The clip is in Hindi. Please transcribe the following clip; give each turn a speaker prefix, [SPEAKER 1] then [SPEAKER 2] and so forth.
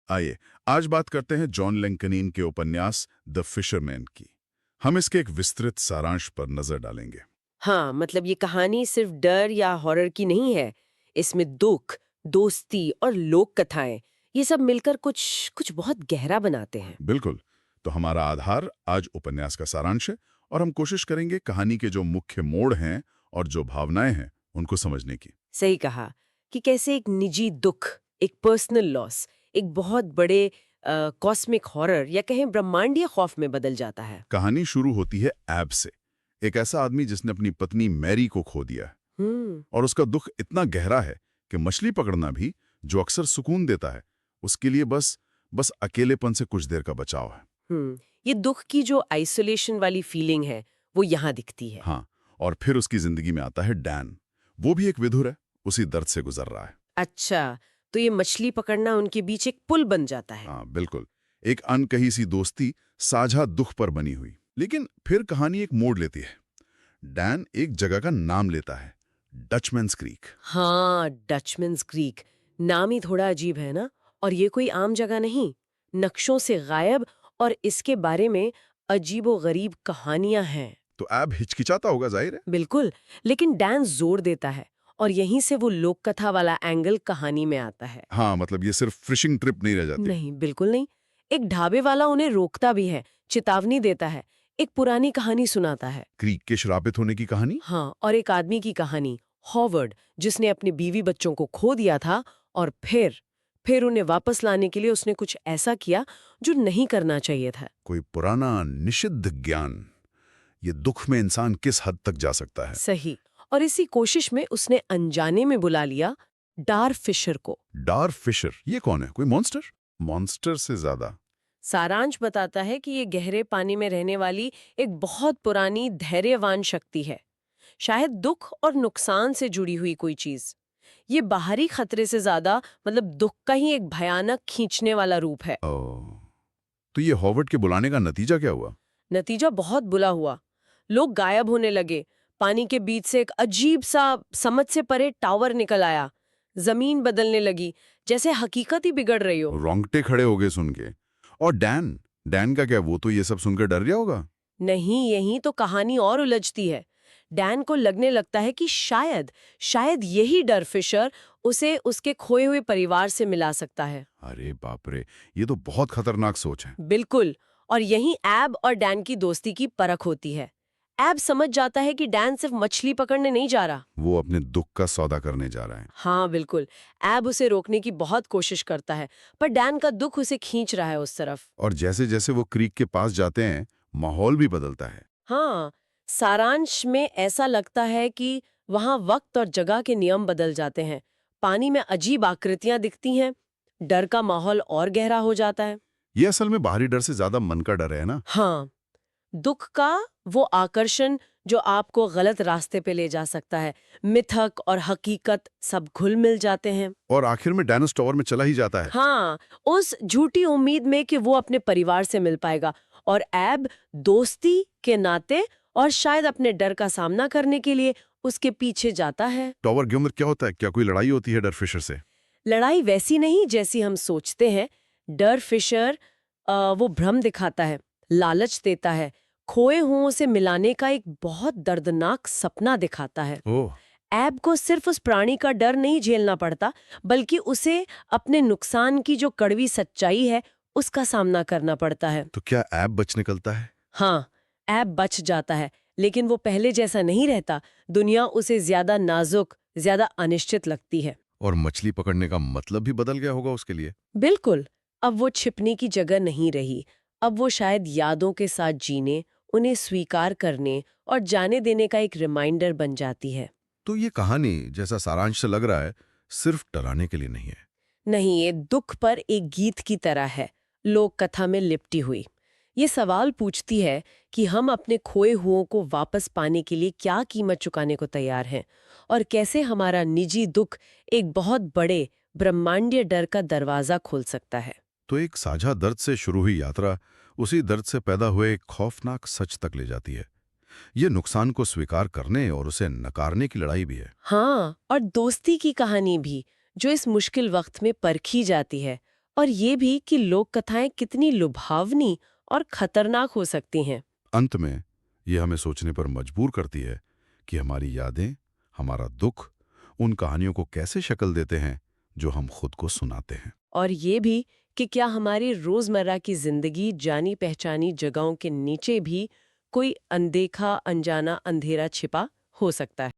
[SPEAKER 1] आइए आज बात करते हैं जॉन लेंकनीन के उपन्यास द फिशरमैन की। हम इसके एक विस्तृत सारांश पर नजर डालेंगे।
[SPEAKER 2] हाँ, मतलब ये कहानी सिर्फ डर या हॉरर की नहीं है। इसमें दुख, दोस्ती और लोक कथाएं, ये सब मिलकर कुछ कुछ बहुत गहरा बनाते हैं।
[SPEAKER 1] बिल्कुल। तो हमारा आधार आज उपन्यास का सारांश है और हम कोशिश करेंगे कहानी के जो मुख्य मोड़ हैं और जो भावनाएं हैं उनको समझने की।
[SPEAKER 2] सही कहा कि कैसे एक निजी दुख, एक पर्सनल लॉस, एक बहुत बड़े कॉस्मिक हॉरर या कहें ब्रह्मांडीय खौफ में बदल जाता है।
[SPEAKER 1] कहानी शुरू होती है ऐब से, एक ऐसा आदमी जिसने अपनी पत्नी मैरी को खो दिया है।
[SPEAKER 2] हम्म।
[SPEAKER 1] और उसका दुख इतना गहरा है कि मछली पकड़ना भी, जो अक्सर सुकून देता है, उसके लिए बस बस अकेलेपन से कुछ देर का बचाव है।
[SPEAKER 2] ये दुख की जो आइसोलेशन वाली फीलिंग है, वो यहाँ दिखती है।
[SPEAKER 1] हाँ, और फिर उसकी जिंदगी में आता है डैन। वो भी एक विधुर है, उसी दर्द से गुजर रहा है।
[SPEAKER 2] अच्छा, तो ये मछली पकड़ना उनके बीच एक पुल बन जाता है।
[SPEAKER 1] हाँ बिल्कुल, एक अनकही सी दोस्ती साझा दुख पर बनी हुई। लेकिन फिर कहानी एक मोड़ लेती है। डैन एक जगह का नाम लेता है, डचमैन्स क्रीक।
[SPEAKER 2] हाँ, डचमैन्स क्रीक, नाम ही थोड़ा अजीब है ना। और ये कोई आम जगह नहीं, नक्शों से गायब, और इसके बारे में अजीबो गरीब कहानियां हैं।
[SPEAKER 1] तो ऐब हिचकिचाता होगा, जाहिर है।
[SPEAKER 2] बिल्कुल, लेकिन डैन जोर देता है और यहीं से वो लोक कथा वाला एंगल कहानी में आता है।
[SPEAKER 1] हाँ, मतलब ये सिर्फ फिशिंग ट्रिप नहीं रह जाती।
[SPEAKER 2] नहीं, बिल्कुल नहीं। एक ढाबे वाला उन्हें रोकता भी है, चेतावनी देता है, एक पुरानी कहानी सुनाता है।
[SPEAKER 1] क्रीक के श्रापित होने की कहानी।
[SPEAKER 2] हाँ, और एक आदमी की कहानी, हॉवर्ड, जिसने अपनी बीवी बच्चों को खो दिया था और फिर उन्हें वापस लाने के लिए उसने कुछ ऐसा किया जो नहीं करना चाहिए था।
[SPEAKER 1] कोई पुराना निषिद्ध ज्ञान। ये दुख में इंसान किस हद तक जा सकता है।
[SPEAKER 2] सही। और इसी कोशिश में उसने अनजाने में बुला लिया डार फिशर को।
[SPEAKER 1] डार फिशर, ये कौन है? कोई मॉन्स्टर? मॉन्स्टर से ज्यादा।
[SPEAKER 2] सारांश बताता है कि ये गहरे पानी में रहने वाली एक बहुत पुरानी धैर्यवान शक्ति है, शायद दुख और नुकसान से जुड़ी हुई कोई चीज। ये बाहरी खतरे से ज्यादा मतलब दुख का ही एक भयानक खींचने वाला रूप है।
[SPEAKER 1] ओह, तो ये हॉवर्ड के बुलाने का नतीजा क्या हुआ?
[SPEAKER 2] नतीजा बहुत बुरा हुआ। लोग गायब होने लगे। पानी के बीच से एक अजीब सा, समझ से परे टावर निकल आया। जमीन बदलने लगी, जैसे हकीकत ही बिगड़ रही हो।
[SPEAKER 1] रोंगटे खड़े हो गए सुन के। और डैन, डैन का क्या? वो तो ये सब सुनकर डर गया होगा।
[SPEAKER 2] नहीं, यही तो कहानी और उलझती है। डैन को लगने लगता है कि शायद शायद यही डर फिशर उसे उसके खोए हुए परिवार से मिला सकता है।
[SPEAKER 1] अरे बाप रे, ये तो बहुत खतरनाक सोच है।
[SPEAKER 2] बिल्कुल। और यहीं एब और डैन की दोस्ती की परख होती है। एब समझ जाता है कि डैन सिर्फ मछली पकड़ने नहीं जा रहा।
[SPEAKER 1] वो अपने दुख का सौदा करने जा रहा है।
[SPEAKER 2] हाँ बिल्कुल। एब उसे रोकने की बहुत कोशिश करता है, पर डैन का दुख उसे खींच रहा है उस तरफ।
[SPEAKER 1] और जैसे जैसे वो क्रीक के पास जाते हैं, माहौल भी बदलता है।
[SPEAKER 2] हाँ, सारांश में ऐसा लगता है कि वहाँ वक्त और जगह के नियम बदल जाते हैं। पानी में अजीब आकृतियां दिखती हैं, डर का माहौल और गहरा हो जाता है।
[SPEAKER 1] ये असल में बाहरी डर से ज्यादा मन का डर है ना।
[SPEAKER 2] हाँ, दुख का वो आकर्षण जो आपको गलत रास्ते पे ले जा सकता है। मिथक और हकीकत सब घुल मिल जाते हैं।
[SPEAKER 1] और आखिर में डैनस टावर में चला ही जाता है।
[SPEAKER 2] हाँ, उस झूठी उम्मीद में कि वो अपने परिवार से मिल पाएगा, और एब दोस्ती के नाते और शायद अपने डर का सामना करने के लिए उसके पीछे जाता है।
[SPEAKER 1] टावर के अंदर क्या होता है? क्या कोई लड़ाई होती है डर फिशर से?
[SPEAKER 2] लड़ाई वैसी नहीं जैसी हम सोचते हैं। डर फिशर वो भ्रम दिखाता है, लालच देता है, खोए हुओं से मिलाने का एक बहुत दर्दनाक सपना दिखाता है।
[SPEAKER 1] ओह,
[SPEAKER 2] ऐब को सिर्फ उस प्राणी का डर नहीं झेलना पड़ता, बल्कि उसे अपने नुकसान की जो कड़वी सच्चाई है उसका सामना करना पड़ता है।
[SPEAKER 1] तो क्या ऐप बच निकलता है?
[SPEAKER 2] हाँ, ऐब बच जाता है, लेकिन वो पहले जैसा नहीं रहता। दुनिया उसे ज्यादा नाजुक, ज्यादा अनिश्चित लगती है।
[SPEAKER 1] और मछली पकड़ने का मतलब भी बदल गया होगा उसके लिए।
[SPEAKER 2] बिल्कुल। अब वो छिपने की जगह नहीं रही। अब वो शायद यादों के साथ जीने, उन्हें स्वीकार करने और जाने देने का एक रिमाइंडर बन जाती है।
[SPEAKER 1] तो ये कहानी, जैसा सारांश से लग रहा है, सिर्फ डराने के लिए नहीं है।
[SPEAKER 2] नहीं, ये दुख पर एक गीत की तरह है, लोक कथा में लिपटी हुई। ये सवाल पूछती है कि हम अपने खोए हुओं को वापस पाने के लिए क्या कीमत चुकाने को तैयार हैं, और कैसे हमारा निजी दुख एक बहुत बड़े ब्रह्मांडीय डर का दरवाजा खोल सकता है।
[SPEAKER 1] तो एक साझा दर्द से शुरू हुई यात्रा उसी दर्द से पैदा हुए एक खौफनाक सच तक ले जाती है। ये नुकसान को स्वीकार करने और उसे नकारने की लड़ाई भी है।
[SPEAKER 2] हाँ, और दोस्ती की कहानी भी, जो इस मुश्किल वक्त में परखी जाती है। और ये भी कि लोक कथाएं कितनी लुभावनी और खतरनाक हो सकती हैं।
[SPEAKER 1] अंत में ये हमें सोचने पर मजबूर करती है कि हमारी यादें, हमारा दुख उन कहानियों को कैसे शक्ल देते हैं जो हम खुद को सुनाते हैं।
[SPEAKER 2] और ये भी कि क्या हमारी रोजमर्रा की जिंदगी, जानी पहचानी जगहों के नीचे भी कोई अनदेखा, अनजाना अंधेरा छिपा हो सकता है।